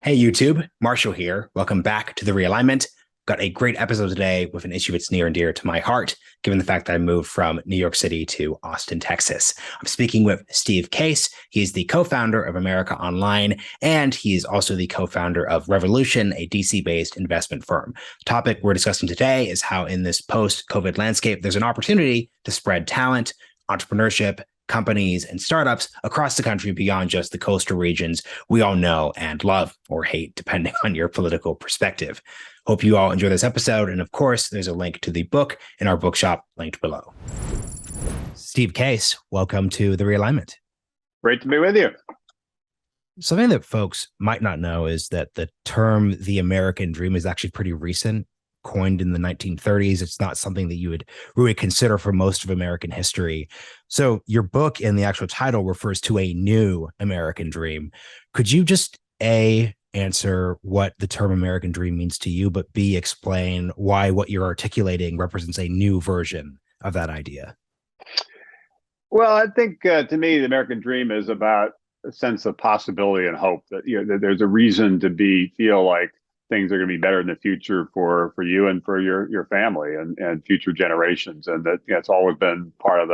Hey YouTube, Marshall here. Welcome back to the Realignment. Got a great episode today with an issue that's near and dear to my heart, given the fact that I moved from New York City to Austin, Texas. I'm speaking with Steve Case. He's the co-founder of America Online, and he's also the co-founder of Revolution, a DC-based investment firm. The topic we're discussing today is how in this post-COVID landscape, there's an opportunity to spread talent, entrepreneurship, companies and startups across the country beyond just the coastal regions we all know and love or hate, depending on your political perspective. Hope you all enjoy this episode. And of course, there's a link to the book in our bookshop linked below. Steve Case, welcome to the Realignment. Great to be with you. Something that folks might not know is that the term the American dream is actually pretty recent. Coined in the 1930s. It's not something that you would really consider for most of American history. So your book and the actual title refers to a new American dream. Could you just A, answer what the term American dream means to you, but B, explain why what you're articulating represents a new version of that idea? Well, I think to me, the American dream is about a sense of possibility and hope that, that there's a reason to feel like things are going to be better in the future for you and for your family and future generations. And that it's always been part of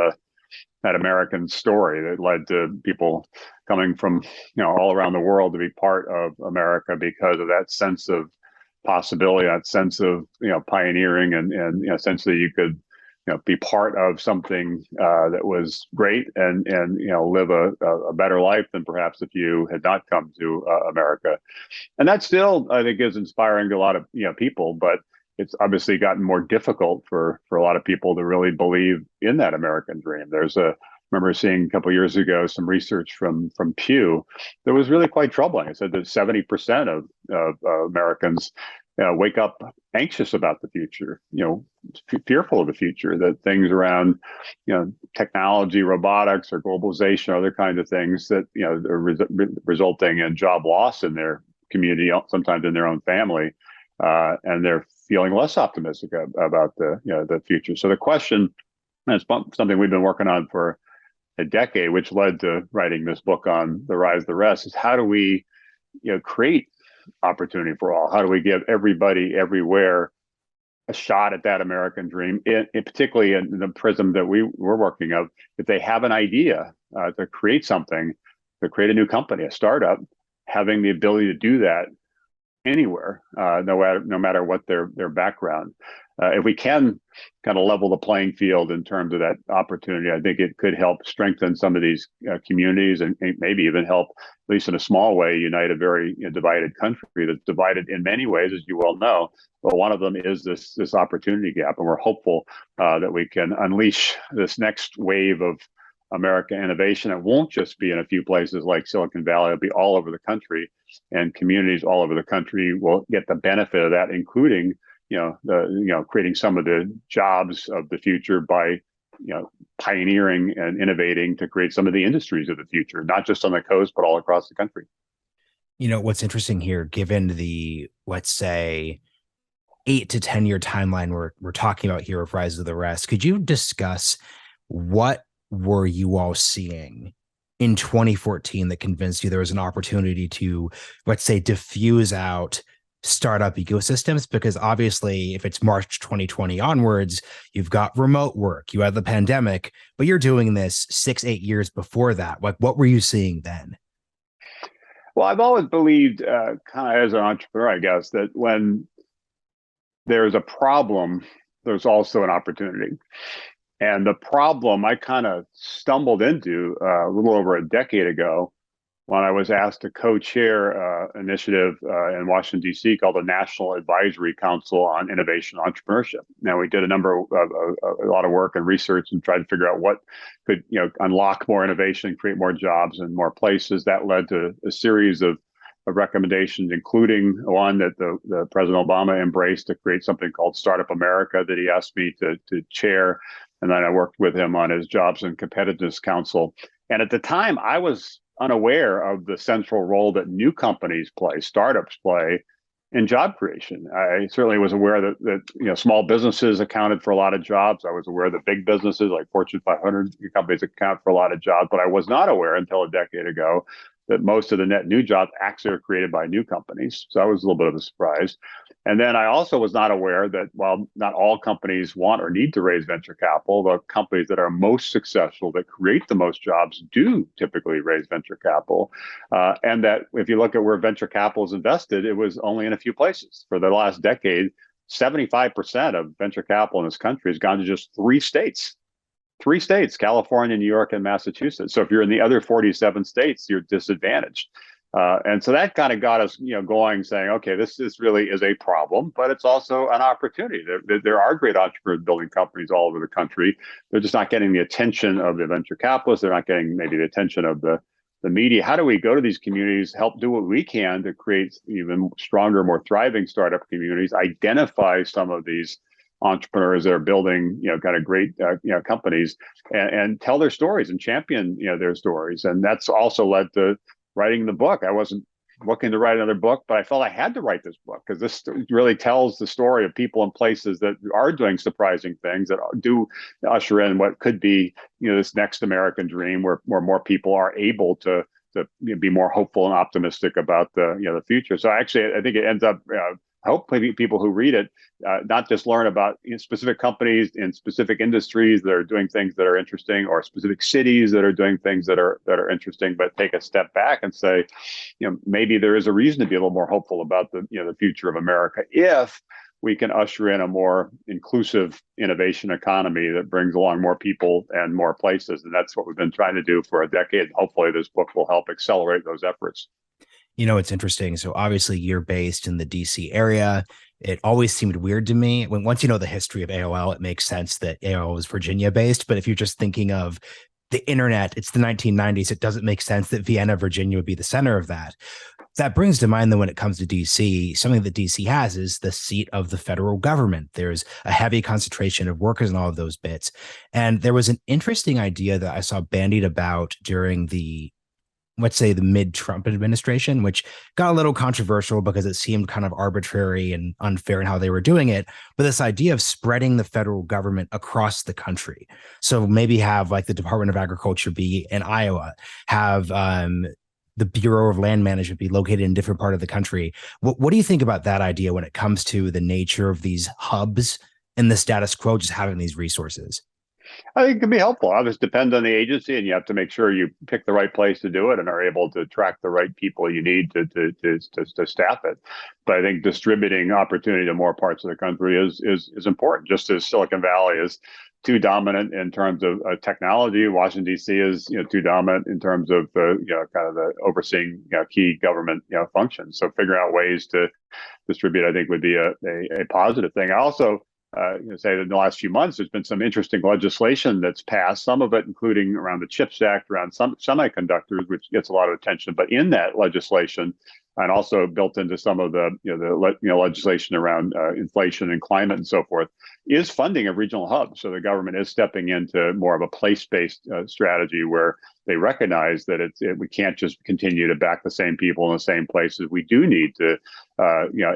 that American story that led to people coming from all around the world to be part of America because of that sense of possibility, that sense of pioneering and sense that you could be part of something that was great and live a better life than perhaps if you had not come to America. And that still, I think, is inspiring to a lot of people, but it's obviously gotten more difficult for a lot of people to really believe in that American dream. I remember seeing a couple of years ago some research from Pew that was really quite troubling. It said that 70% of Americans wake up anxious about the future, fearful of the future, that things around, technology, robotics, or globalization, or other kinds of things that, are resulting in job loss in their community, sometimes in their own family, and they're feeling less optimistic about the future. So the question, and it's something we've been working on for a decade, which led to writing this book on the rise of the rest, is how do we, create opportunity for all? How do we give everybody everywhere a shot at that American dream, particularly in the prism that we're working of? If they have an idea to create something, to create a new company, a startup, having the ability to do that anywhere, no matter what their background. If we can kind of level the playing field in terms of that opportunity, I think it could help strengthen some of these communities and maybe even help, at least in a small way, unite a very divided country that's divided in many ways, as you well know. But one of them is this opportunity gap, and we're hopeful that we can unleash this next wave of American innovation. It won't just be in a few places like Silicon Valley. It'll be all over the country, and communities all over the country will get the benefit of that, including creating some of the jobs of the future by pioneering and innovating to create some of the industries of the future, not just on the coast, but all across the country. What's interesting here, given the, let's say, 8 to 10 year timeline we're talking about here of Rise of the Rest, could you discuss what were you all seeing in 2014 that convinced you there was an opportunity to, let's say, diffuse out startup ecosystems? Because obviously, if it's March 2020 onwards, you've got remote work, you have the pandemic, but you're doing this 6-8 years before that. Like, what were you seeing then? Well, I've always believed, kind of as an entrepreneur, I guess, that when there's a problem, there's also an opportunity. And the problem I kind of stumbled into a little over a decade ago when I was asked to co-chair an initiative in Washington, D.C. called the National Advisory Council on Innovation and Entrepreneurship. Now, we did a lot of work and research and tried to figure out what could unlock more innovation, create more jobs in more places. That led to a series of recommendations, including one that the President Obama embraced, to create something called Startup America that he asked me to chair. And then I worked with him on his Jobs and Competitiveness Council. And at the time, I was unaware of the central role that new companies play, startups play, in job creation. I certainly was aware that small businesses accounted for a lot of jobs. I was aware that big businesses like Fortune 500 companies account for a lot of jobs, but I was not aware until a decade ago that most of the net new jobs actually are created by new companies. So that was a little bit of a surprise. And then I also was not aware that while not all companies want or need to raise venture capital, the companies that are most successful, that create the most jobs, do typically raise venture capital. And that if you look at where venture capital is invested, it was only in a few places. For the last decade, 75% of venture capital in this country has gone to just three states, California, New York, and Massachusetts. So if you're in the other 47 states, you're disadvantaged. And so that kind of got us, going, saying, okay, this really is a problem, but it's also an opportunity. There are great entrepreneurs building companies all over the country. They're just not getting the attention of the venture capitalists. They're not getting maybe the attention of the media. How do we go to these communities, help do what we can to create even stronger, more thriving startup communities, identify some of these entrepreneurs that are building, kind of great, companies, and tell their stories and champion, their stories. And that's also led to writing the book. I wasn't looking to write another book, but I felt I had to write this book because this really tells the story of people and places that are doing surprising things, that do usher in what could be, this next American dream, where more people are able to be more hopeful and optimistic about the future. So actually, I think it ends up. Hopefully, people who read it not just learn about specific companies in specific industries that are doing things that are interesting, or specific cities that are doing things that are interesting, but take a step back and say, maybe there is a reason to be a little more hopeful about the future of America if we can usher in a more inclusive innovation economy that brings along more people and more places. And that's what we've been trying to do for a decade. Hopefully, this book will help accelerate those efforts. It's interesting. So obviously you're based in the DC area. It always seemed weird to me once you know the history of AOL, it makes sense that AOL was Virginia based. But if you're just thinking of the internet, it's the 1990s. It doesn't make sense that Vienna, Virginia would be the center of that. That brings to mind that when it comes to DC, something that DC has is the seat of the federal government. There's a heavy concentration of workers in all of those bits. And there was an interesting idea that I saw bandied about during the, let's say, the mid-Trump administration, which got a little controversial because it seemed kind of arbitrary and unfair in how they were doing it. But this idea of spreading the federal government across the country. So maybe have like the Department of Agriculture be in Iowa, have the Bureau of Land Management be located in a different part of the country. What do you think about that idea when it comes to the nature of these hubs and the status quo, just having these resources? I think it can be helpful. Obviously, depends on the agency, and you have to make sure you pick the right place to do it and are able to attract the right people you need to staff it. But I think distributing opportunity to more parts of the country is important. Just as Silicon Valley is too dominant in terms of technology, Washington D.C. is too dominant in terms of kind of the overseeing key government functions. So figuring out ways to distribute, I think, would be a positive thing. I also say that in the last few months, there's been some interesting legislation that's passed, some of it including around the CHIPS Act, around some semiconductors, which gets a lot of attention. But in that legislation, and also built into some of the legislation around inflation and climate and so forth, is funding of regional hubs. So the government is stepping into more of a place-based strategy where they recognize that we can't just continue to back the same people in the same places. We do need to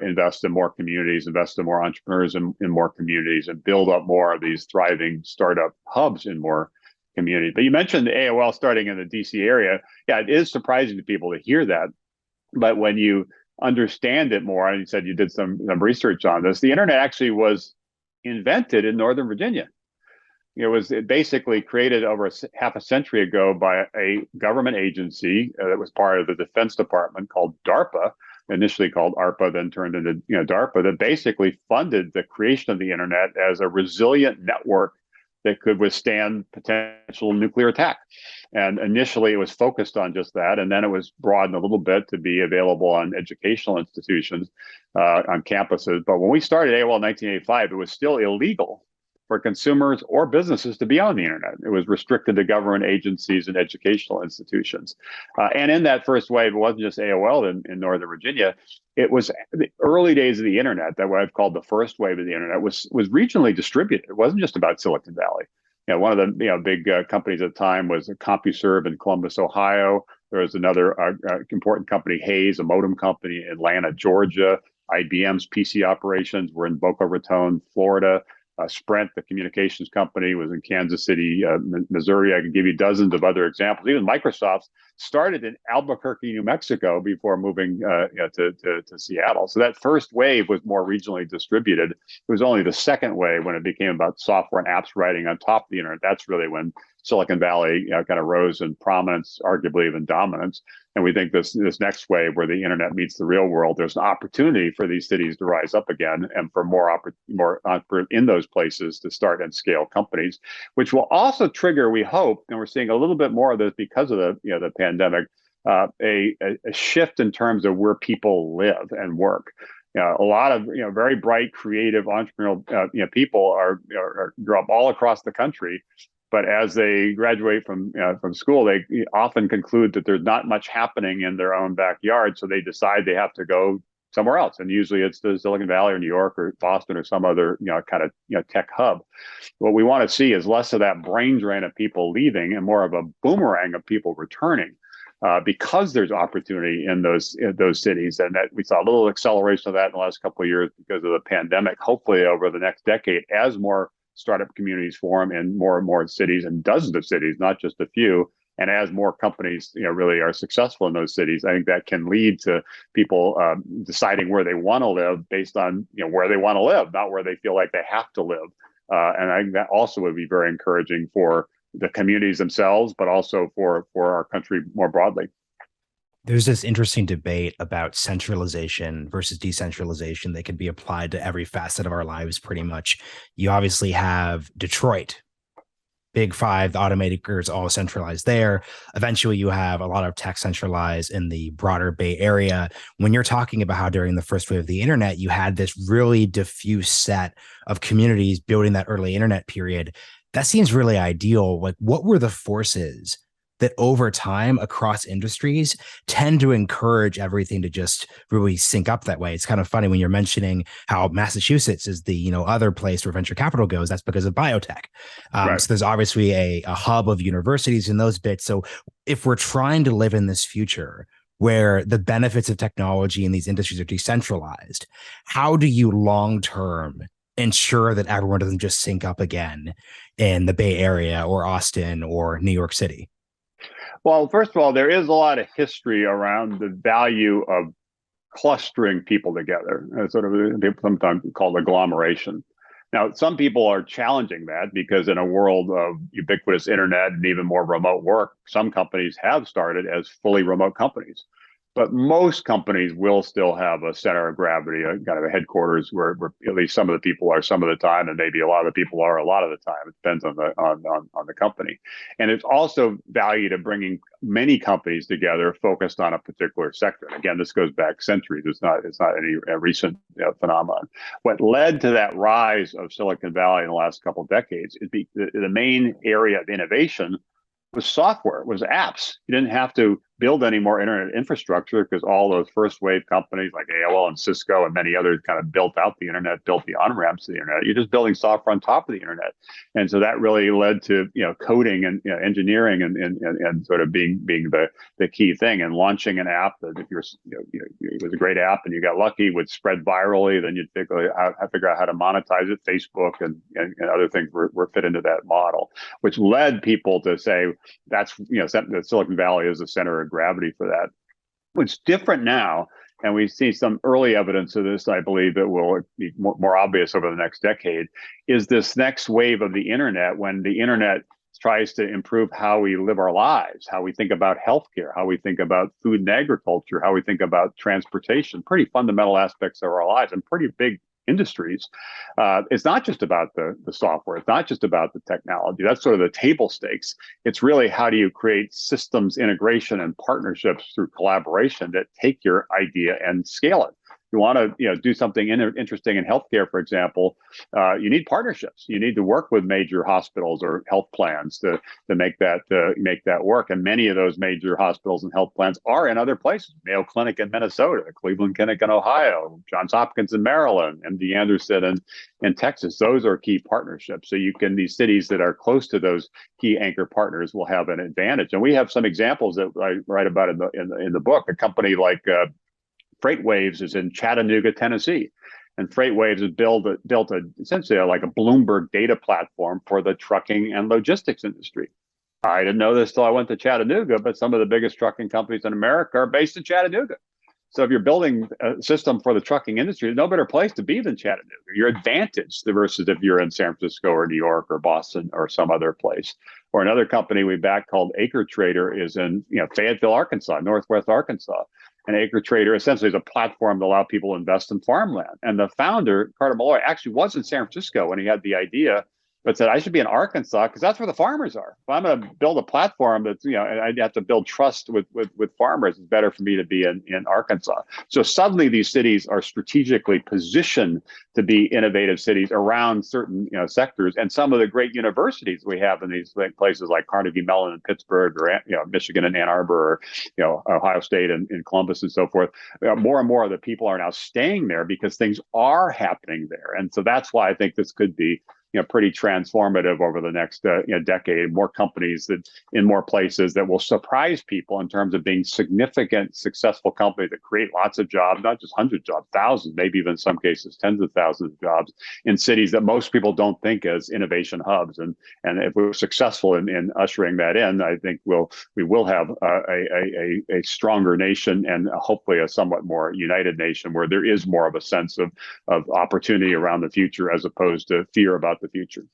invest in more communities, invest in more entrepreneurs in more communities, and build up more of these thriving startup hubs in more communities. But you mentioned the AOL starting in the DC area. Yeah, it is surprising to people to hear that. But when you understand it more, and you said you did some research on this, the internet actually was invented in Northern Virginia. It was basically created over half a century ago by a government agency that was part of the Defense Department called DARPA, initially called ARPA, then turned into DARPA, that basically funded the creation of the internet as a resilient network that could withstand potential nuclear attack. And initially, it was focused on just that, and then it was broadened a little bit to be available on educational institutions, on campuses. But when we started AOL in 1985, it was still illegal for consumers or businesses to be on the internet. It was restricted to government agencies and educational institutions. And in that first wave, it wasn't just AOL in Northern Virginia. It was the early days of the internet, that what I've called the first wave of the internet, was regionally distributed. It wasn't just about Silicon Valley. One of the big companies at the time was CompuServe in Columbus, Ohio. There was another important company, Hayes, a modem company in Atlanta, Georgia. IBM's PC operations were in Boca Raton, Florida. Sprint, the communications company, was in Kansas City, Missouri. I can give you dozens of other examples. Even Microsoft's started in Albuquerque, New Mexico, before moving to Seattle. So that first wave was more regionally distributed. It was only the second wave, when it became about software and apps writing on top of the internet. That's really when Silicon Valley kind of rose in prominence, arguably even dominance. And we think this next wave, where the internet meets the real world, there's an opportunity for these cities to rise up again, and for more in those places to start and scale companies, which will also trigger, we hope, and we're seeing a little bit more of this because of the pandemic, a shift in terms of where people live and work. A lot of very bright, creative, entrepreneurial people grow up all across the country. But as they graduate from school, they often conclude that there's not much happening in their own backyard, so they decide they have to go somewhere else. And usually it's the Silicon Valley or New York or Boston or some other kind of tech hub. What we want to see is less of that brain drain of people leaving and more of a boomerang of people returning. Because there's opportunity in those cities, and that we saw a little acceleration of that in the last couple of years because of the pandemic. Hopefully, over the next decade, as more startup communities form in more and more cities, and dozens of cities, not just a few, and as more companies really are successful in those cities, I think that can lead to people deciding where they want to live based on where they want to live, not where they feel like they have to live. And I think that also would be very encouraging for the communities themselves, but also for our country more broadly. There's this interesting debate about centralization versus decentralization that can be applied to every facet of our lives, pretty much. You obviously have Detroit, Big Five, the automakers all centralized there. Eventually, you have a lot of tech centralized in the broader Bay Area. When you're talking about how during the first wave of the internet, you had this really diffuse set of communities building that early internet period, that seems really ideal. Like, what were the forces that over time across industries tend to encourage everything to just really sync up that way? It's kind of funny when you're mentioning how Massachusetts is the other place where venture capital goes. That's because of biotech. Right. So there's obviously a hub of universities in those bits. So if we're trying to live in this future where the benefits of technology in these industries are decentralized, how do you long term ensure that everyone doesn't just sync up again in the Bay Area or Austin or New York City? Well, first of all, there is a lot of history around the value of clustering people together, sort of sometimes called agglomeration. Now, some people are challenging that because in a world of ubiquitous internet and even more remote work, some companies have started as fully remote companies. But most companies will still have a center of gravity, a kind of a headquarters where at least some of the people are some of the time, and maybe a lot of the people are a lot of the time. It depends on the company. And it's also value to bringing many companies together focused on a particular sector. And again, this goes back centuries. It's not any recent phenomenon. What led to that rise of Silicon Valley in the last couple of decades is the main area of innovation was software, was apps. You didn't have to build any more internet infrastructure because all those first wave companies like AOL and Cisco and many others kind of built out the internet, built the on-ramps to the internet. You're just building software on top of the internet. And so that really led to coding and engineering and sort of being the key thing. And launching an app that if you're it was a great app and you got lucky, would spread virally, then you'd figure out how to monetize it. Facebook and other things were fit into that model, which led people to say that's that Silicon Valley is the center of gravity for that. What's different now, and we see some early evidence of this, I believe that will be more obvious over the next decade, is this next wave of the internet, when the internet tries to improve how we live our lives, how we think about healthcare, how we think about food and agriculture, how we think about transportation, pretty fundamental aspects of our lives and pretty big industries. It's not just about the software. It's not just about the technology. That's sort of the table stakes. It's really how do you create systems integration and partnerships through collaboration that take your idea and scale it. You want to do something interesting in healthcare, for example, you need partnerships. You need to work with major hospitals or health plans to make that work. And many of those major hospitals and health plans are in other places: Mayo Clinic in Minnesota, Cleveland Clinic in Ohio, Johns Hopkins in Maryland, MD Anderson in Texas. Those are key partnerships. So these cities that are close to those key anchor partners will have an advantage. And we have some examples that I write about in the book. A company like FreightWaves is in Chattanooga, Tennessee. And FreightWaves has built essentially like a Bloomberg data platform for the trucking and logistics industry. I didn't know this till I went to Chattanooga, but some of the biggest trucking companies in America are based in Chattanooga. So if you're building a system for the trucking industry, there's no better place to be than Chattanooga. You're advantaged versus if you're in San Francisco or New York or Boston or some other place. Or another company we back called Acre Trader is in Fayetteville, Arkansas, Northwest Arkansas. And Acre Trader essentially is a platform to allow people to invest in farmland. And the founder, Carter Malloy, actually was in San Francisco when he had the idea, but said I should be in Arkansas because that's where the farmers are. If I'm going to build a platform that's, and I'd have to build trust with farmers, it's better for me to be in Arkansas. So suddenly these cities are strategically positioned to be innovative cities around certain sectors. And some of the great universities we have in these places like Carnegie Mellon in Pittsburgh, or Michigan in Ann Arbor, or Ohio State in Columbus and so forth. More and more of the people are now staying there because things are happening there. And so that's why I think this could be pretty transformative over the next decade. More companies that in more places that will surprise people in terms of being significant, successful companies that create lots of jobs, not just hundreds of jobs, thousands, maybe even in some cases tens of thousands of jobs in cities that most people don't think as innovation hubs. And if we're successful in ushering that in, I think we will have a stronger nation and hopefully a somewhat more united nation where there is more of a sense of opportunity around the future as opposed to fear about the future.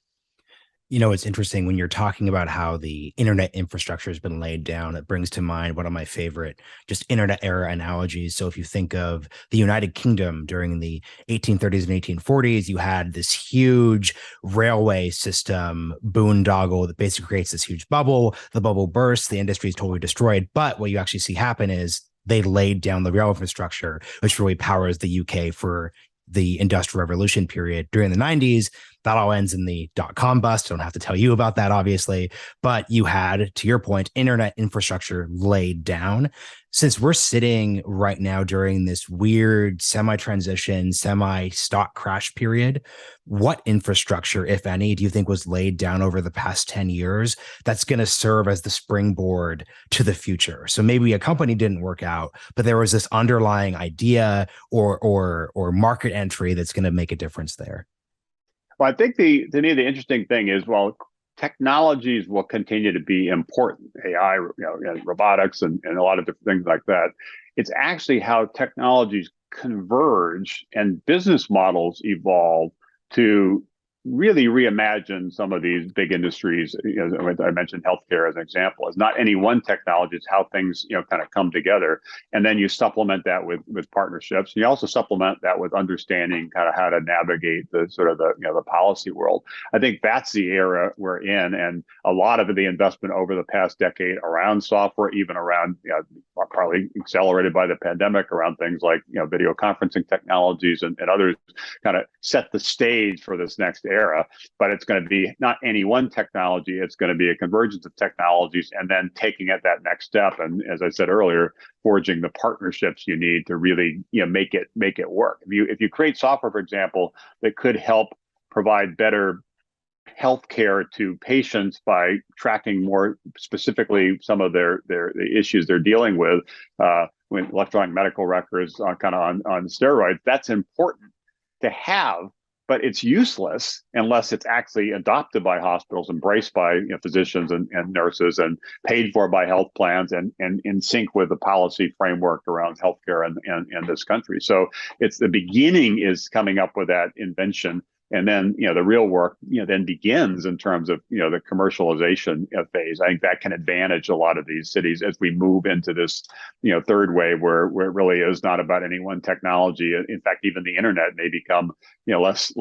It's interesting when you're talking about how the internet infrastructure has been laid down. It brings to mind one of my favorite just internet era analogies. So if you think of the United Kingdom during the 1830s and 1840s, you had this huge railway system boondoggle that basically creates this huge bubble. The bubble bursts, the industry is totally destroyed. But what you actually see happen is they laid down the rail infrastructure, which really powers the UK for the Industrial Revolution period during the 90s. That all ends in the dot-com bust. I don't have to tell you about that, obviously. But you had, to your point, internet infrastructure laid down. Since we're sitting right now during this weird semi-transition, semi-stock crash period, what infrastructure, if any, do you think was laid down over the past 10 years that's going to serve as the springboard to the future? So maybe a company didn't work out, but there was this underlying idea or market entry that's going to make a difference there. Well, I think to me the interesting thing is, well, technologies will continue to be important, AI, and robotics, and a lot of different things like that. It's actually how technologies converge and business models evolve to really reimagine some of these big industries. I mentioned healthcare as an example. It's not any one technology; it's how things kind of come together, and then you supplement that with partnerships. And you also supplement that with understanding kind of how to navigate the sort of the policy world. I think that's the era we're in, and a lot of the investment over the past decade around software, even around partly accelerated by the pandemic, around things like video conferencing technologies and others, kind of set the stage for this next era. But it's going to be not any one technology. It's going to be a convergence of technologies and then taking it that next step. And as I said earlier, forging the partnerships you need to really make it work. If you create software, for example, that could help provide better healthcare to patients by tracking more specifically some of the issues they're dealing with, when electronic medical records on steroids, that's important to have, but it's useless unless it's actually adopted by hospitals, embraced by physicians and nurses, and paid for by health plans, and in sync with the policy framework around healthcare in this country. So it's the beginning is coming up with that invention. And then, the real work, then begins in terms of, the commercialization phase. I think that can advantage a lot of these cities as we move into this, third wave where it really is not about any one technology. In fact, even the internet may become, less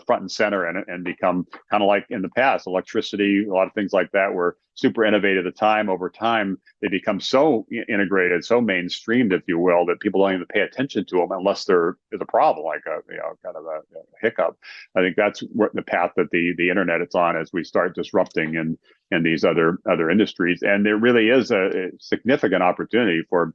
front and center and become kind of like in the past, electricity, a lot of things like that were super innovative at the time. Over time, they become so integrated, so mainstreamed, if you will, that people don't even pay attention to them unless there is a problem, like a kind of a hiccup. I think that's the path that the internet is on as we start disrupting in these other industries. And there really is a significant opportunity for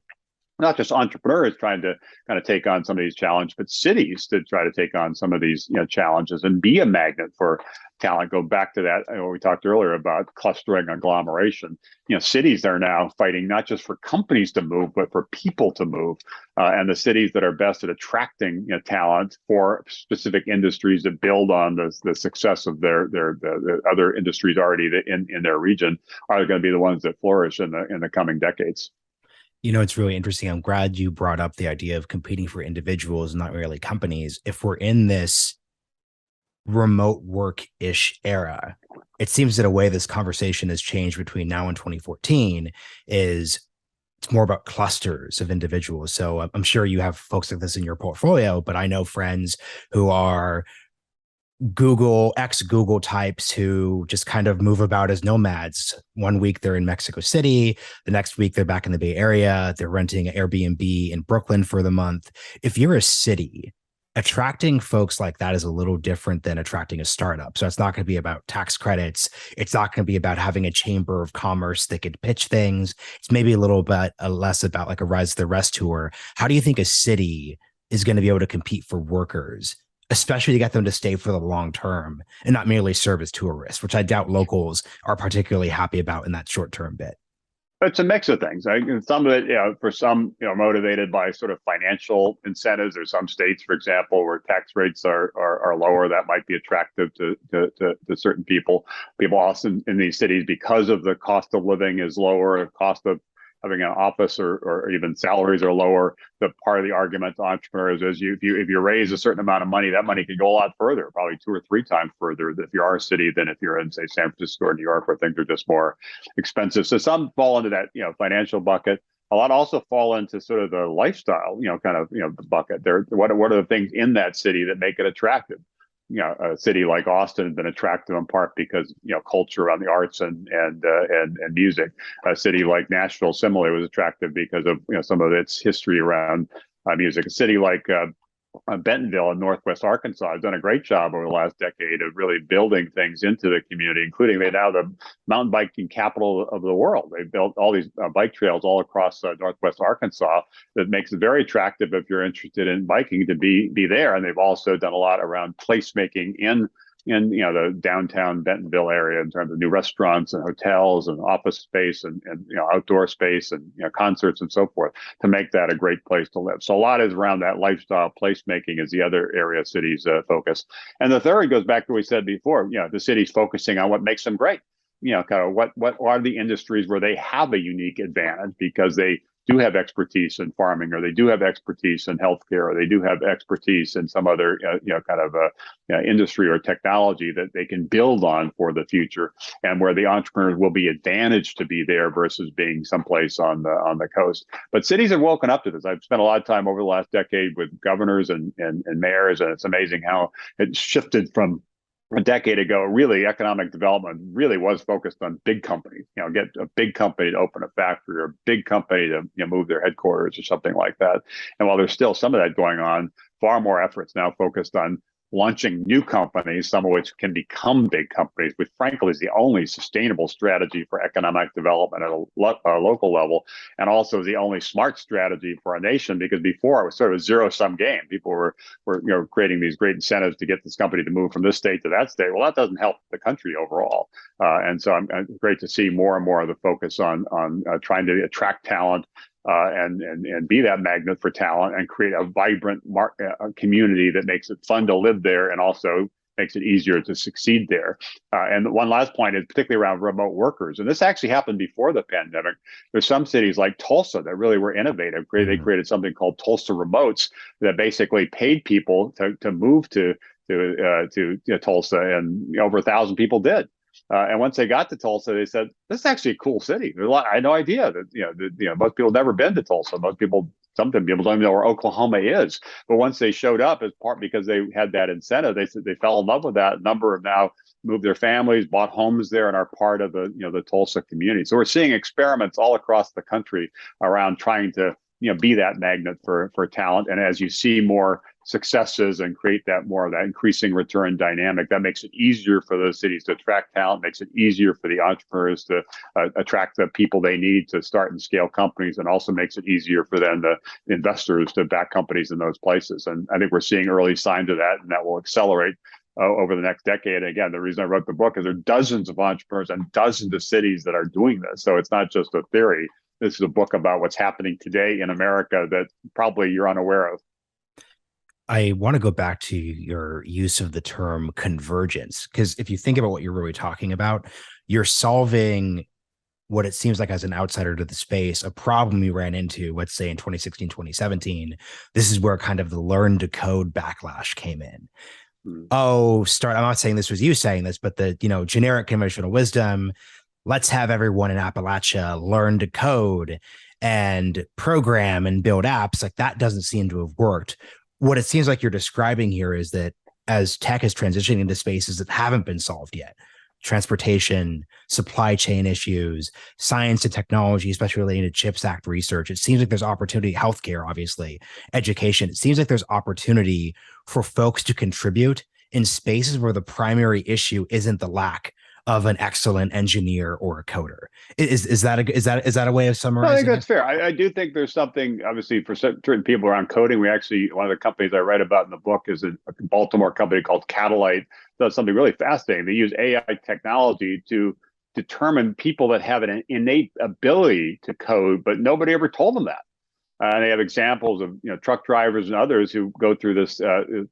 not just entrepreneurs trying to kind of take on some of these challenges, but cities to try to take on some of these challenges and be a magnet for talent. Go back to that we talked earlier about clustering agglomeration. Cities are now fighting not just for companies to move, but for people to move. And the cities that are best at attracting talent for specific industries that build on the success of the other industries already in their region are going to be the ones that flourish in the coming decades. It's really interesting. I'm glad you brought up the idea of competing for individuals, not really companies. If we're in this remote work-ish era, it seems that a way this conversation has changed between now and 2014 is it's more about clusters of individuals. So I'm sure you have folks like this in your portfolio, but I know friends who are ex-Google types who just kind of move about as nomads. One week they're in Mexico City, the next week they're back in the Bay Area, they're renting an Airbnb in Brooklyn for the month. If you're a city, attracting folks like that is a little different than attracting a startup. So it's not going to be about tax credits. It's not going to be about having a chamber of commerce that could pitch things. It's maybe a little bit less about like a Rise to the Rest tour. How do you think a city is going to be able to compete for workers, especially to get them to stay for the long term and not merely serve as tourists, which I doubt locals are particularly happy about in that short-term bit? It's a mix of things. Some of it, for some, motivated by sort of financial incentives. There's some states, for example, where tax rates are lower. That might be attractive to certain people. People also in these cities, because of the cost of living is lower, the cost of having an office or even salaries are lower. The part of the argument to entrepreneurs is if you raise a certain amount of money, that money can go a lot further, probably 2 or 3 times further if you are a city than if you're in, say, San Francisco or New York, where things are just more expensive. So some fall into that financial bucket. A lot also fall into sort of the lifestyle, the bucket. What are the things in that city that make it attractive? A city like Austin has been attractive in part because culture around the arts and music. A city like Nashville similarly was attractive because of some of its history around music. A city like Bentonville in Northwest Arkansas has done a great job over the last decade of really building things into the community, including they're now the mountain biking capital of the world. They've built all these bike trails all across Northwest Arkansas that makes it very attractive if you're interested in biking to be there. And they've also done a lot around placemaking in the downtown Bentonville area in terms of new restaurants and hotels and office space and outdoor space and concerts and so forth to make that a great place to live. So a lot is around that lifestyle. Placemaking is the other area cities focus. And the third goes back to what we said before, the cities focusing on what makes them great. Kind of what are the industries where they have a unique advantage because they do have expertise in farming, or they do have expertise in healthcare, or they do have expertise in some other, industry or technology that they can build on for the future, and where the entrepreneurs will be advantaged to be there versus being someplace on the coast. But cities have woken up to this. I've spent a lot of time over the last decade with governors and mayors, and it's amazing how it shifted from a decade ago. Really, economic development really was focused on big companies. Get a big company to open a factory, or a big company to move their headquarters or something like that. And while there's still some of that going on, far more efforts now focused on launching new companies, some of which can become big companies, which frankly is the only sustainable strategy for economic development at a local level, and also the only smart strategy for a nation, because before it was sort of a zero-sum game. People were creating these great incentives to get this company to move from this state to that state. Well, that doesn't help the country overall. And so I'm great to see more and more of the focus on trying to attract talent, and be that magnet for talent, and create a vibrant community that makes it fun to live there and also makes it easier to succeed there. And one last point is particularly around remote workers. And this actually happened before the pandemic. There's some cities like Tulsa that really were innovative. They created something called Tulsa Remotes that basically paid people to move to Tulsa, and over 1,000 people did. And once they got to Tulsa, they said, "This is actually a cool city." I had no idea that most people have never been to Tulsa. Some people don't even know where Oklahoma is. But once they showed up, as part because they had that incentive, they said they fell in love with that. A number have now moved their families, bought homes there, and are part of the Tulsa community. So we're seeing experiments all across the country around trying to be that magnet for talent. And as you see more successes and create that more of that increasing return dynamic. That makes it easier for those cities to attract talent, makes it easier for the entrepreneurs to attract the people they need to start and scale companies, and also makes it easier for them, the investors, to back companies in those places. And I think we're seeing early signs of that, and that will accelerate over the next decade. Again, the reason I wrote the book is there are dozens of entrepreneurs and dozens of cities that are doing this. So it's not just a theory. This is a book about what's happening today in America that probably you're unaware of. I want to go back to your use of the term convergence, because if you think about what you're really talking about, you're solving what it seems like, as an outsider to the space, a problem we ran into, let's say in 2016, 2017. This is where kind of the learn to code backlash came in. I'm not saying this was you saying this, but the, generic conventional wisdom, let's have everyone in Appalachia learn to code and program and build apps. Like, that doesn't seem to have worked. What it seems like you're describing here is that as tech is transitioning into spaces that haven't been solved yet, transportation, supply chain issues, science and technology, especially related to CHIPS Act research, it seems like there's opportunity, healthcare, obviously, education. It seems like there's opportunity for folks to contribute in spaces where the primary issue isn't the lack of an excellent engineer or a coder. Is that a way of summarizing? I think that's fair. I do think there's something, obviously, for certain people around coding. We actually, one of the companies I write about in the book is a Baltimore company called Catalyte. Does something really fascinating. They use AI technology to determine people that have an innate ability to code, but nobody ever told them that. And they have examples of truck drivers and others who go through this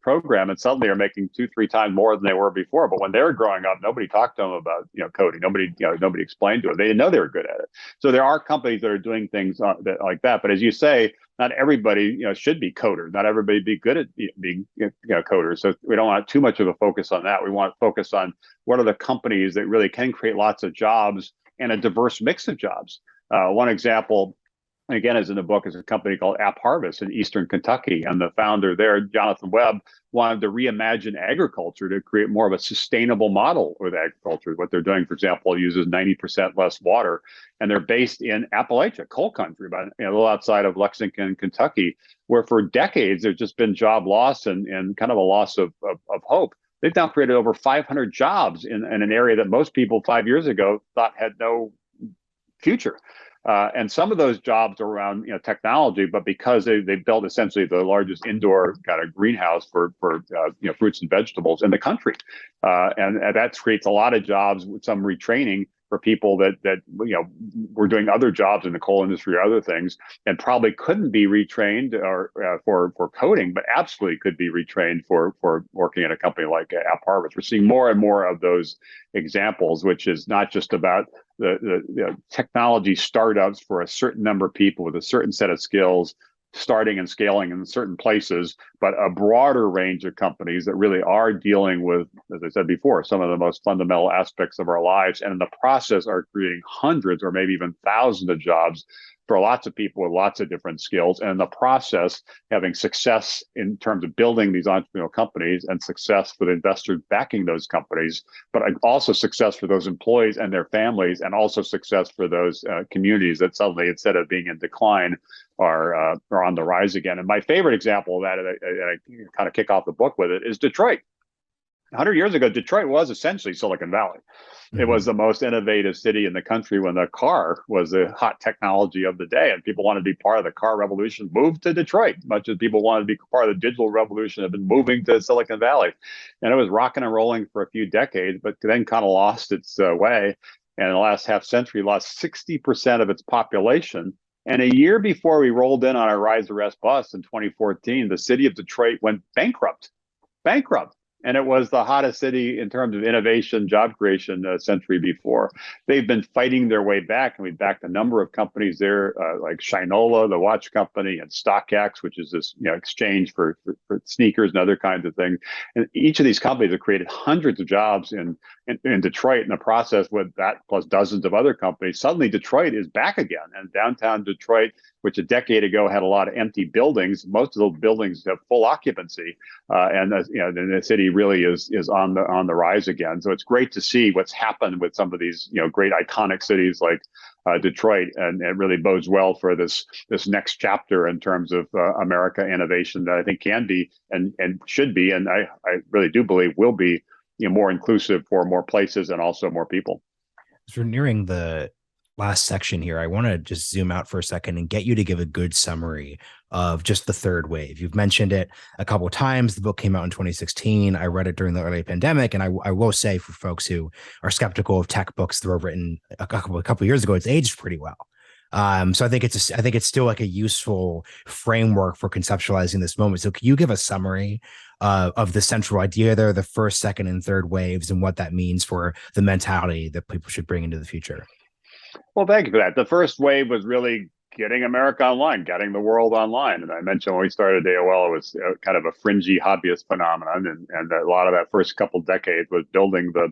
program and suddenly are making 2-3 times more than they were before. But when they were growing up, nobody talked to them about coding. Nobody explained to them. They didn't know they were good at it. So there are companies that are doing things like that. But as you say, not everybody should be coders. Not everybody be good at being coders. So we don't want too much of a focus on that. We want to focus on what are the companies that really can create lots of jobs and a diverse mix of jobs. One example, again, is in the book, is a company called App Harvest in Eastern Kentucky. And the founder there, Jonathan Webb, wanted to reimagine agriculture to create more of a sustainable model with agriculture. What they're doing, for example, uses 90% less water. And they're based in Appalachia, coal country, about a little outside of Lexington, Kentucky, where for decades there's just been job loss and kind of a loss of hope. They've now created over 500 jobs in an area that most people 5 years ago thought had no future. And some of those jobs are around technology, but because they built essentially the largest indoor kind of greenhouse for fruits and vegetables in the country, and that creates a lot of jobs with some retraining for people that were doing other jobs in the coal industry or other things, and probably couldn't be retrained or for coding, but absolutely could be retrained for working at a company like App Harvest. We're seeing more and more of those examples, which is not just about the technology startups for a certain number of people with a certain set of skills, starting and scaling in certain places, but a broader range of companies that really are dealing with, as I said before, some of the most fundamental aspects of our lives, and in the process are creating hundreds or maybe even thousands of jobs for lots of people with lots of different skills, and in the process having success in terms of building these entrepreneurial companies and success for the investors backing those companies, but also success for those employees and their families, and also success for those communities that suddenly, instead of being in decline, are on the rise again. And my favorite example of that, and I kind of kick off the book with it, is Detroit. 100 years ago, Detroit was essentially Silicon Valley. It was the most innovative city in the country when the car was the hot technology of the day, and people wanted to be part of the car revolution, moved to Detroit, much as people wanted to be part of the digital revolution, have been moving to Silicon Valley. And it was rocking and rolling for a few decades, but then kind of lost its way. And in the last half century, lost 60% of its population. And a year before we rolled in on our Rise the Rest bus in 2014, the city of Detroit went bankrupt. And it was the hottest city in terms of innovation, job creation a century before. They've been fighting their way back, and we backed a number of companies there, like Shinola, the watch company, and StockX, which is this exchange for sneakers and other kinds of things. And each of these companies have created hundreds of jobs in Detroit in the process, with that plus dozens of other companies. Suddenly, Detroit is back again, and downtown Detroit which a decade ago had a lot of empty buildings. Most of those buildings have full occupancy, and the city really is on the rise again. So it's great to see what's happened with some of these great iconic cities like Detroit, and it really bodes well for this next chapter in terms of America innovation that I think can be and should be, and I really do believe will be more inclusive for more places and also more people. As we're nearing the last section here, I want to just zoom out for a second and get you to give a good summary of just the third wave. You've mentioned it a couple of times. The book came out in 2016. I read it during the early pandemic, and I will say, for folks who are skeptical of tech books that were written a couple of years ago, it's aged pretty well. So I think it's still like a useful framework for conceptualizing this moment. So can you give a summary of the central idea there, the first, second, and third waves, and what that means for the mentality that people should bring into the future? Well, thank you for that. The first wave was really getting America online, getting the world online. And I mentioned when we started AOL, it was kind of a fringy hobbyist phenomenon. And a lot of that first couple decades was building the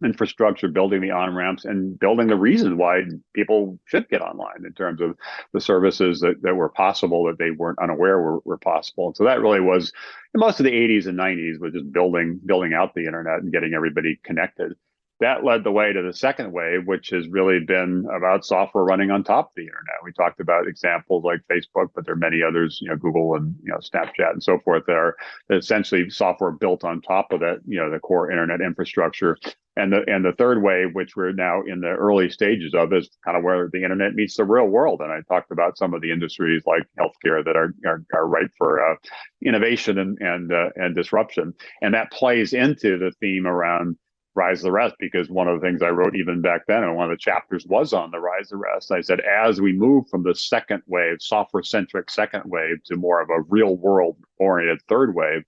infrastructure, building the on-ramps, and building the reason why people should get online in terms of the services that were possible, that they weren't unaware were possible. And so that really was, most of the 80s and 90s was just building out the internet and getting everybody connected. That led the way to the second wave, which has really been about software running on top of the internet. We talked about examples like Facebook, but there are many others, Google and Snapchat and so forth, that are essentially software built on top of that, the core internet infrastructure. And the third wave, which we're now in the early stages of, is kind of where the internet meets the real world. And I talked about some of the industries like healthcare that are ripe for innovation and disruption. And that plays into the theme around rise of the rest, because one of the things I wrote even back then, and one of the chapters was on the rise of the rest. I said, as we move from the second wave, software-centric second wave, to more of a real world-oriented third wave,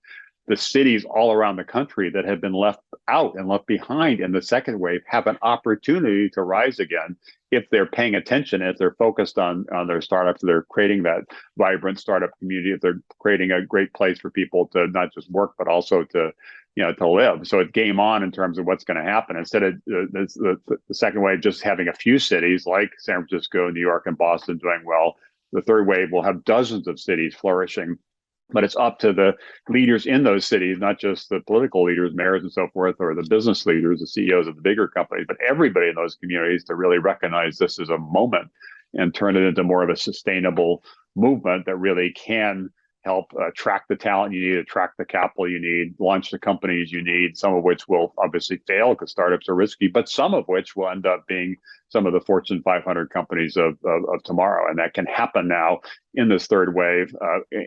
the cities all around the country that have been left out and left behind in the second wave have an opportunity to rise again if they're paying attention, if they're focused on their startups, they're creating that vibrant startup community, if they're creating a great place for people to not just work, but also to live. So it's game on in terms of what's going to happen. Instead of the second wave just having a few cities like San Francisco, New York, and Boston doing well, the third wave will have dozens of cities flourishing. But it's up to the leaders in those cities, not just the political leaders, mayors and so forth, or the business leaders, the CEOs of the bigger companies, but everybody in those communities to really recognize this as a moment and turn it into more of a sustainable movement that really can help attract the talent you need, attract the capital you need, launch the companies you need, some of which will obviously fail because startups are risky, but some of which will end up being some of the Fortune 500 companies of tomorrow. And that can happen now in this third wave,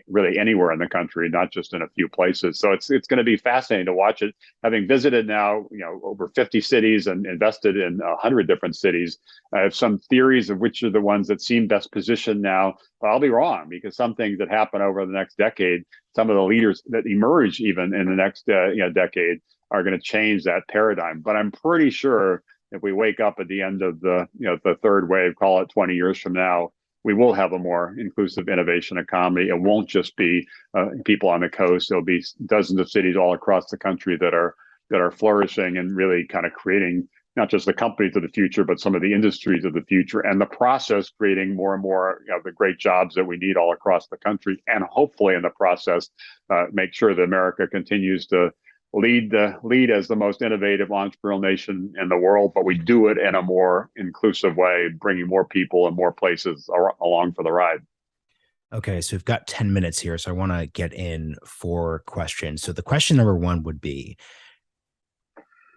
really anywhere in the country, not just in a few places. So it's going to be fascinating to watch it. Having visited now, over 50 cities and invested in 100 different cities, I have some theories of which are the ones that seem best positioned now. But I'll be wrong, because some things that happen over the next decade, some of the leaders that emerge even in the next decade are going to change that paradigm. But I'm pretty sure if we wake up at the end of the third wave, call it 20 years from now, we will have a more inclusive innovation economy. It won't just be people on the coast. There'll be dozens of cities all across the country that are flourishing and really kind of creating not just the companies of the future, but some of the industries of the future, and the process creating more and more the great jobs that we need all across the country. And hopefully in the process, make sure that America continues to lead as the most innovative entrepreneurial nation in the world, but we do it in a more inclusive way, bringing more people and more places along for the ride. Okay, so we've got 10 minutes here, so I want to get in 4 questions. So the question number 1 would be,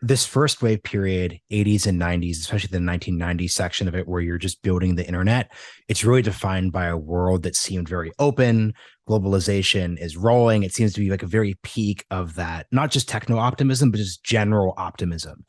this first wave period, 80s and 90s, especially the 1990s section of it, where you're just building the internet, it's really defined by a world that seemed very open. Globalization is rolling. It seems to be like a very peak of that, not just techno optimism, but just general optimism.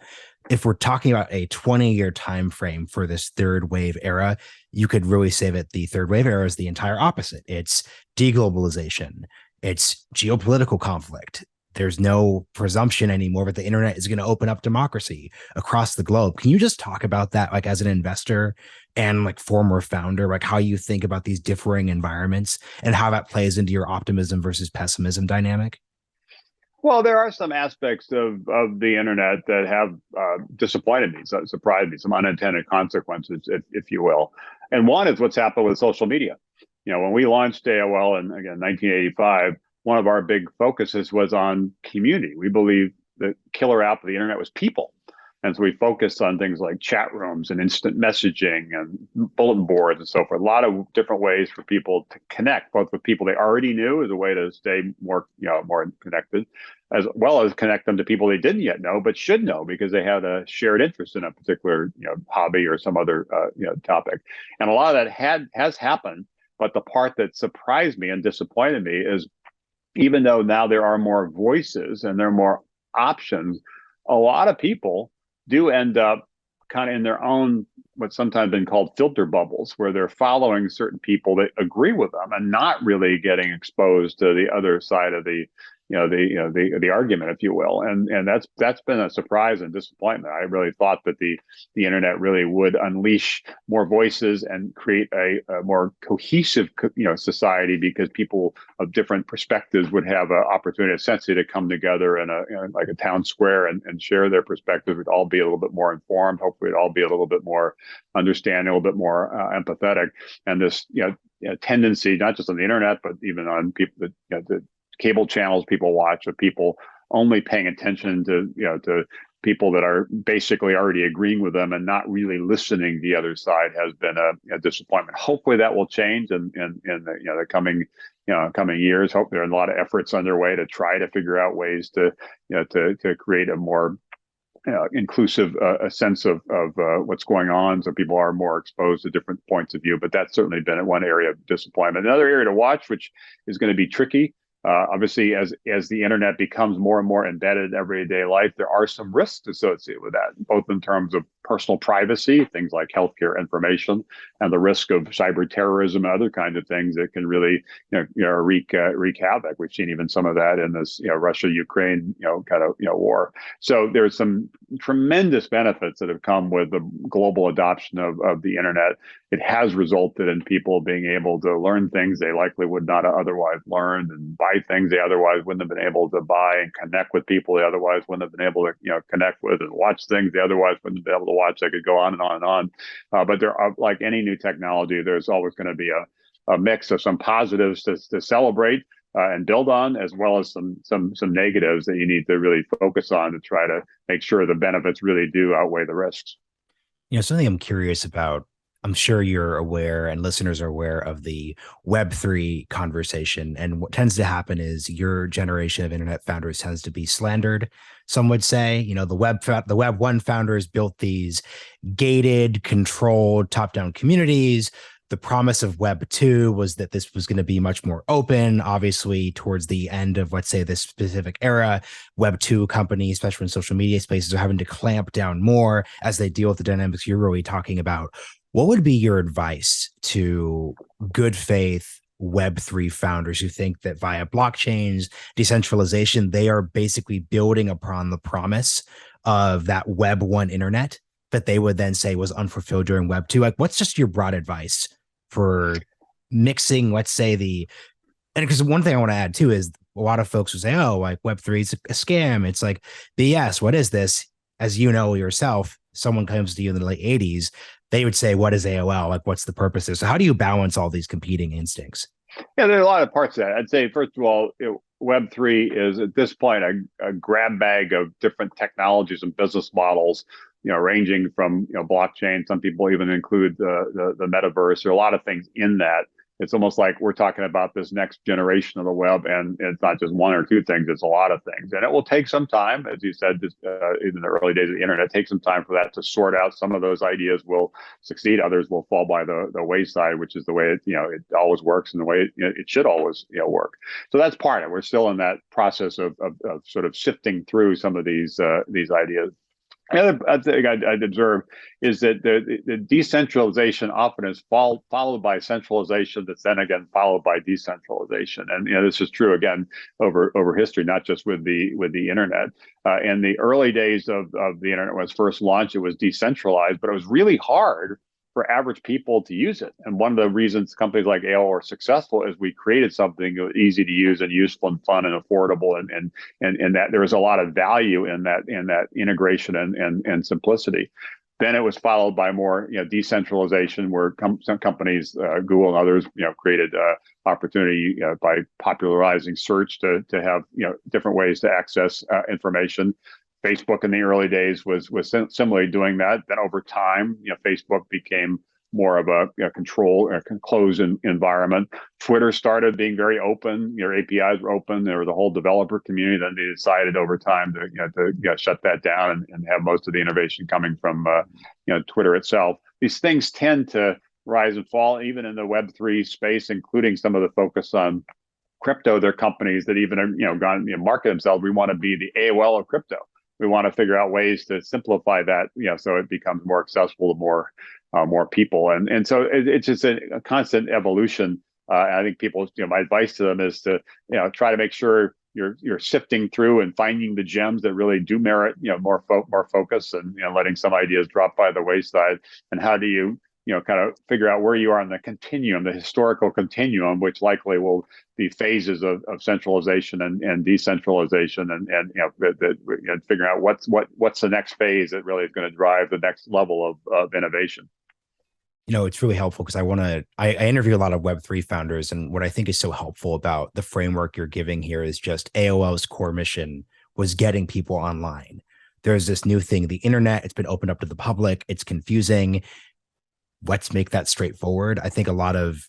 If we're talking about a 20-year time frame for this third wave era, you could really say that the third wave era is the entire opposite. It's deglobalization. It's geopolitical conflict. There's no presumption anymore that the internet is going to open up democracy across the globe. Can you just talk about that, like as an investor and like former founder, like how you think about these differing environments and how that plays into your optimism versus pessimism dynamic? Well, there are some aspects of the internet that have disappointed me, surprised me, some unintended consequences, if you will. And one is what's happened with social media. When we launched AOL in, again, 1985, one of our big focuses was on community. We believe the killer app of the internet was people. And so we focused on things like chat rooms and instant messaging and bulletin boards and so forth. A lot of different ways for people to connect, both with people they already knew as a way to stay more connected, as well as connect them to people they didn't yet know, but should know because they had a shared interest in a particular, hobby or some other, topic. And a lot of that has happened. But the part that surprised me and disappointed me is even though now there are more voices and there are more options, a lot of people do end up kind of in their own, what's sometimes been called filter bubbles, where they're following certain people that agree with them and not really getting exposed to the other side of the argument, if you will. And that's been a surprise and disappointment. I really thought that the internet really would unleash more voices and create a more cohesive society, because people of different perspectives would have an opportunity, essentially, to come together in like a town square and share their perspectives. We'd all be a little bit more informed. Hopefully, we'd all be a little bit more understanding, a little bit more empathetic. And this tendency, not just on the internet, but even on people that the cable channels people watch, of people only paying attention to people that are basically already agreeing with them and not really listening to the other side, has been a disappointment. Hopefully that will change in the coming years. Hope there are a lot of efforts underway to try to figure out ways to create a more inclusive a sense of what's going on, so people are more exposed to different points of view. But that's certainly been one area of disappointment. Another area to watch, which is going to be tricky, obviously, as the internet becomes more and more embedded in everyday life, there are some risks associated with that, both in terms of personal privacy, things like healthcare information, and the risk of cyber terrorism and other kinds of things that can really wreak havoc. We've seen even some of that in this Russia-Ukraine war. So there's some tremendous benefits that have come with the global adoption of the internet. It has resulted in people being able to learn things they likely would not have otherwise learned, and buy things they otherwise wouldn't have been able to buy, and connect with people they otherwise wouldn't have been able to connect with, and watch things they otherwise wouldn't have been able to watch. I could go on and on and on. But there are, like any new technology, there's always going to be a mix of some positives to celebrate and build on, as well as some negatives that you need to really focus on to try to make sure the benefits really do outweigh the risks. Something I'm curious about, I'm sure you're aware and listeners are aware of the Web3 conversation. And what tends to happen is your generation of internet founders tends to be slandered. Some would say, the Web 1 founders built these gated, controlled, top-down communities. The promise of Web 2 was that this was going to be much more open. Obviously, towards the end of, let's say, this specific era, Web 2 companies, especially in social media spaces, are having to clamp down more as they deal with the dynamics you're really talking about. What would be your advice to good faith Web3 founders who think that via blockchains, decentralization, they are basically building upon the promise of that Web 1 internet that they would then say was unfulfilled during Web 2? Like, what's just your broad advice for mixing, let's say, and because one thing I want to add too is a lot of folks would say, oh, like Web3 is a scam. It's like BS. What is this? As you know yourself, someone comes to you in the late 80s, they would say, what is AOL? Like, what's the purpose of? So how do you balance all these competing instincts? Yeah, there are a lot of parts of that. I'd say, first of all, Web3 is at this point a grab bag of different technologies and business models, ranging from blockchain. Some people even include the metaverse. There are a lot of things in that. It's almost like we're talking about this next generation of the web, and it's not just one or two things, it's a lot of things. And it will take some time, as you said, in the early days of the internet, it takes some time for that to sort out. Some of those ideas will succeed, others will fall by the wayside, which is the way it always works, and the way it should always work. So that's part of it. We're still in that process of sort of sifting through some of these ideas. The other thing I'd observe is that the decentralization often is followed by centralization, that's then again followed by decentralization. And this is true again over history, not just with the internet. In the early days of the internet, when it was first launched, it was decentralized, but it was really hard for average people to use it. And one of the reasons companies like AOL are successful is we created something easy to use and useful and fun and affordable, and that there is a lot of value in that integration and simplicity. Then it was followed by more, decentralization, where some companies, Google and others, created opportunity by popularizing search to have different ways to access information. Facebook in the early days was similarly doing that. Then over time, Facebook became more of a control, closed environment. Twitter started being very open. Your APIs were open. There was a whole developer community. Then they decided over time to shut that down and have most of the innovation coming from Twitter itself. These things tend to rise and fall, even in the Web3 space, including some of the focus on crypto. There are companies that even gone market themselves. We want to be the AOL of crypto. We want to figure out ways to simplify that, so it becomes more accessible to more people. And so it's just a constant evolution. And I think people, my advice to them is to, try to make sure you're sifting through and finding the gems that really do merit, more focus, and, letting some ideas drop by the wayside. And how do you, kind of figure out where you are on the continuum, the historical continuum, which likely will be phases of centralization and decentralization, and figuring out what's the next phase that really is going to drive the next level of innovation. It's really helpful because I interview a lot of Web3 founders, and what I think is so helpful about the framework you're giving here is just AOL's core mission was getting people online. There's this new thing, the internet, it's been opened up to the public. It's confusing. Let's make that straightforward. I think a lot of,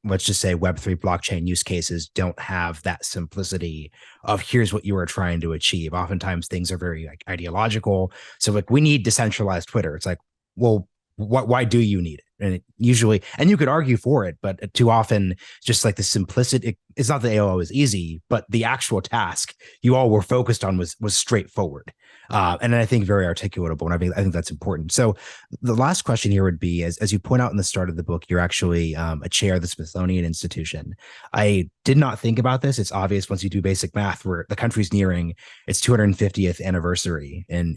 let's just say, Web3 blockchain use cases don't have that simplicity of here's what you are trying to achieve. Oftentimes things are very ideological. So we need decentralized Twitter. It's like, well, why do you need it? And you could argue for it, but too often, just like the simplicity, it's not that AOL was easy, but the actual task you all were focused on was straightforward. And I think very articulatable. And I think that's important. So the last question here would be, as you point out in the start of the book, you're actually a chair of the Smithsonian Institution. I did not think about this. It's obvious once you do basic math, where the country's nearing its 250th anniversary in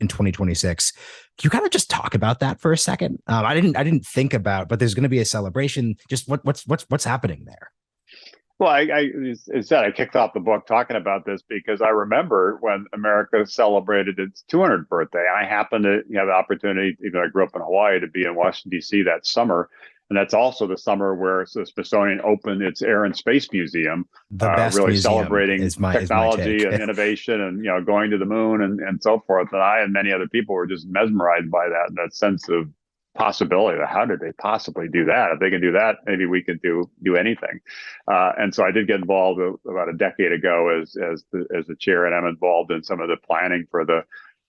2026. Can you kind of just talk about that for a second? I didn't think about, but there's going to be a celebration. Just what's happening there? Well, I said I kicked off the book talking about this because I remember when America celebrated its 200th birthday. I happened to have the opportunity, even though I grew up in Hawaii, to be in Washington, D.C. that summer. And that's also the summer where the Smithsonian opened its Air and Space Museum, the best really museum celebrating technology and innovation and going to the moon and so forth. And I and many other people were just mesmerized by that sense of possibility. How did they possibly do that? If they can do that, maybe we can do anything. And so I did get involved about a decade ago as the chair, and I'm involved in some of the planning for the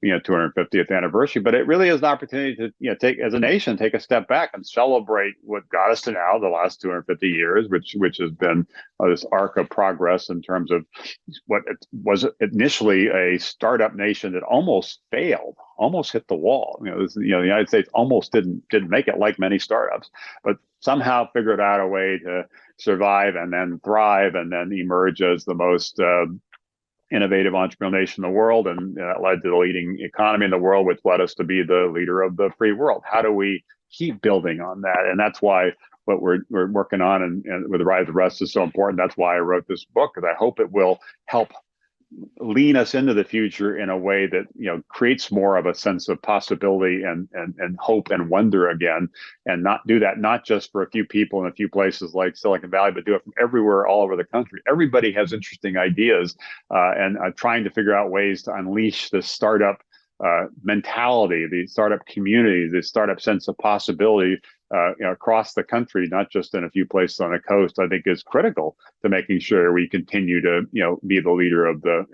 250th anniversary. But it really is an opportunity to take, as a nation, take a step back and celebrate what got us to now, the last 250 years, which has been this arc of progress in terms of what it was initially a startup nation that almost failed, almost hit the wall. The United States almost didn't make it, like many startups, but somehow figured out a way to survive and then thrive and then emerge as the most innovative entrepreneurial nation in the world, and that led to the leading economy in the world, which led us to be the leader of the free world. How do we keep building on that? And that's why what we're working on and with the Rise of the Rest is so important. That's why I wrote this book, because I hope it will help lean us into the future in a way that creates more of a sense of possibility and hope and wonder again, and not do that not just for a few people in a few places like Silicon Valley, but do it from everywhere, all over the country. Everybody has interesting ideas, and trying to figure out ways to unleash the startup mentality, the startup community, the startup sense of possibility across the country, not just in a few places on the coast, I think is critical to making sure we continue to be the leader of the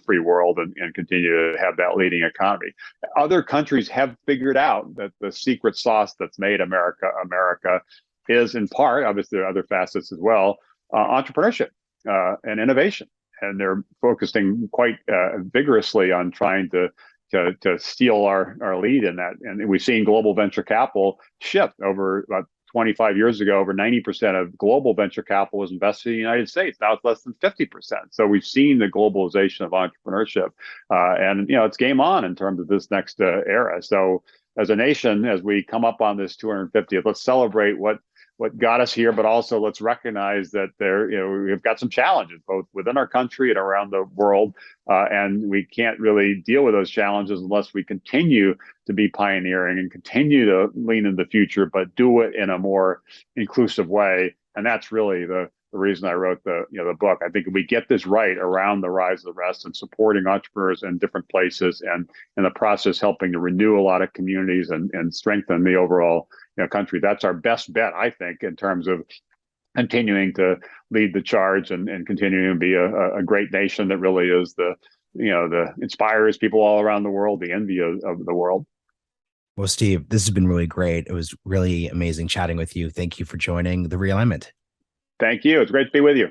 free world and continue to have that leading economy. Other countries have figured out that the secret sauce that's made America is, in part, obviously there are other facets as well, entrepreneurship and innovation. And they're focusing quite vigorously on trying to steal our lead in that. And we've seen global venture capital shift. Over about 25 years ago, over 90% of global venture capital was invested in the United States. Now it's less than 50%. So we've seen the globalization of entrepreneurship. And it's game on in terms of this next era. So as a nation, as we come up on this 250th, let's celebrate what what got us here, but also let's recognize that we've got some challenges both within our country and around the world, and we can't really deal with those challenges unless we continue to be pioneering and continue to lean into the future, but do it in a more inclusive way. And that's really the reason I wrote the book. I think if we get this right around the rise of the rest and supporting entrepreneurs in different places, and in the process helping to renew a lot of communities and strengthen the overall country, that's our best bet, I think, in terms of continuing to lead the charge and continuing to be a great nation that really is the inspires people all around the world, the envy of the world. Well, Steve, this has been really great. It was really amazing chatting with you. Thank you for joining the Realignment. Thank you. It's great to be with you.